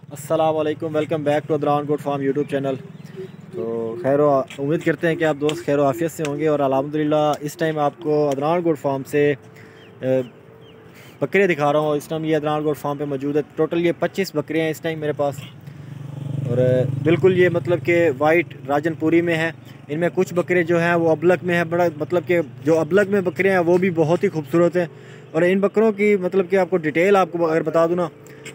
अस्सलाम वालेकुम, welcome back to Adran good farm YouTube channel. तो खैर उम्मीद करते हैं कि आप दोस्त खैर आफियत से होंगे और अल्हम्दुलिल्लाह इस टाइम आपको अदरान गुड फार्म से बकरे दिखा रहा हूँ। इस टाइम ये अदरान गुड फार्म पे मौजूद है। टोटल ये 25 बकरे हैं इस टाइम मेरे पास और बिल्कुल ये मतलब कि वाइट राजनपुरी में है। इनमें कुछ बकरे जो हैं वो अबलग में है। बड़ा मतलब कि जो अबलग में बकरे हैं वो भी बहुत ही खूबसूरत हैं। और इन बकरों की मतलब कि आपको डिटेल आपको अगर बता दूँ ना,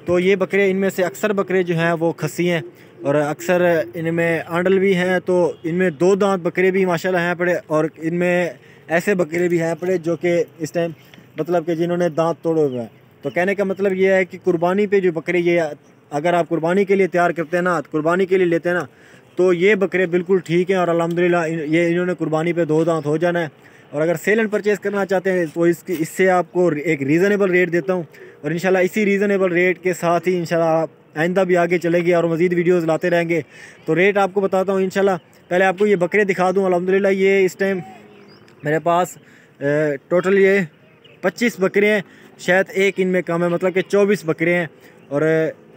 तो ये बकरे इनमें से अक्सर बकरे जो हैं वो खस्सी हैं और अक्सर इनमें आंडल भी हैं। तो इनमें 2 दांत बकरे भी माशाल्लाह हैं पड़े और इनमें ऐसे बकरे भी हैं पड़े जो कि इस टाइम मतलब कि जिन्होंने दांत तोड़े हुए हैं। तो कहने का मतलब ये है कि कुर्बानी पे जो बकरे ये अगर आप कुर्बानी के लिए तैयार करते हैं ना, कुर्बानी के लिए लेते हैं ना, तो ये बकरे बिल्कुल ठीक हैं और अल्हम्दुलिल्लाह ये इन्होंने कुर्बानी पे 2 दांत हो जाना है। और अगर सेल एंड परचेज़ करना चाहते हैं तो इससे आपको एक रीज़नेबल रेट देता हूँ और इंशाल्लाह इसी रीज़नेबल रेट के साथ ही इंशाल्लाह आइंदा भी आगे चलेगी और मज़ीद वीडियोज़ लाते रहेंगे। तो रेट आपको बताता हूँ इंशाल्लाह। पहले आपको ये बकरे दिखा दूँ। अल्हम्दुलिल्लाह ये इस टाइम मेरे पास टोटल ये 25 बकरे हैं, शायद एक इनमें कम है, मतलब कि 24 बकरे हैं। और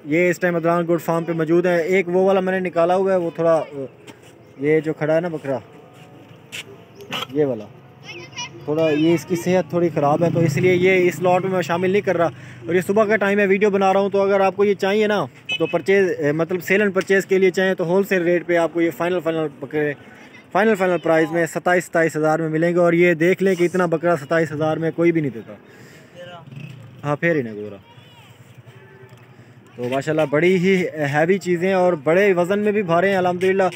ये इस टाइम अदरान गुड फार्म पे मौजूद है। एक वो वाला मैंने निकाला हुआ है, वो थोड़ा ये जो खड़ा है ना बकरा, ये वाला थोड़ा ये इसकी सेहत थोड़ी ख़राब है, तो इसलिए ये इस लॉट में मैं शामिल नहीं कर रहा। और ये सुबह का टाइम है, वीडियो बना रहा हूँ। तो अगर आपको ये चाहिए ना, तो परचेज़ मतलब सेल एंड परचेज़ के लिए चाहिए तो होल सेल रेट पे आपको ये फाइनल बकरे फाइनल प्राइस में 27 हज़ार में मिलेंगे। और ये देख लें कि इतना बकरा 27 हज़ार में कोई भी नहीं देता। हाँ फेर ही नहीं गोरा। तो माशाल्लाह बड़ी ही हैवी चीज़ें और बड़े वज़न में भी भारे हैं अल्हम्दुलिल्लाह।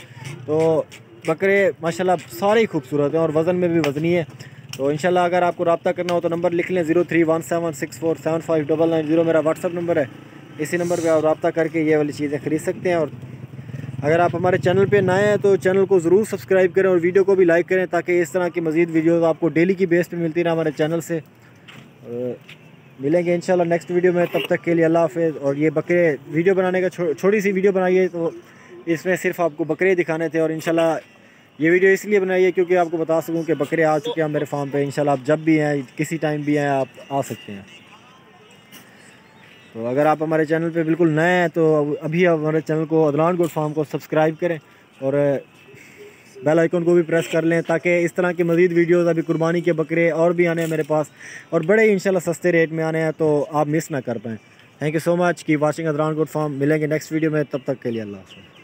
तो बकरे माशाल्लाह सारे ही खूबसूरत हैं और वज़न में भी वज़नी है। तो इंशाल्लाह अगर आपको रब्ता करना हो तो नंबर लिख लें 0317647599 मेरा व्हाट्सअप नंबर है। इसी नंबर पर आप रब्ता करके ये वाली चीज़ें ख़रीद सकते हैं। और अगर आप हमारे चैनल पे नए हैं तो चैनल को ज़रूर सब्सक्राइब करें और वीडियो को भी लाइक करें, ताकि इस तरह की मज़ीद वीडियोज़ आपको डेली की बेस पे मिलती रहे हमारे चैनल से। मिलेंगे इंशाल्लाह नेक्स्ट वीडियो में, तब तक के लिए अल्लाह हाफ़िज़। और ये बकरे वीडियो बनाने का छोटी सी वीडियो बनाई है, तो इसमें सिर्फ आपको बकरे दिखाने थे। और इंशाल्लाह ये वीडियो इसलिए बनाई है क्योंकि आपको बता सकूं कि बकरे आ चुके हैं मेरे फार्म पे। इंशाल्लाह आप जब भी हैं, किसी टाइम भी हैं, आप आ सकते हैं। तो अगर आप हमारे चैनल पे बिल्कुल नए हैं तो अभी हमारे चैनल को अदनान गुड फार्म को सब्सक्राइब करें और बेल आइकन को भी प्रेस कर लें, ताकि इस तरह की मज़ीद वीडियोस अभी कुर्बानी के बकरे और भी आने हैं मेरे पास और बड़े इंशाल्लाह सस्ते रेट में आने हैं, तो आप मिस ना कर पाएँ। थैंक यू सो मच की वाचिंग अदनान गुड फार्म। मिलेंगे नेक्स्ट वीडियो में, तब तक के लिए अल्लाह हाफ़िज़।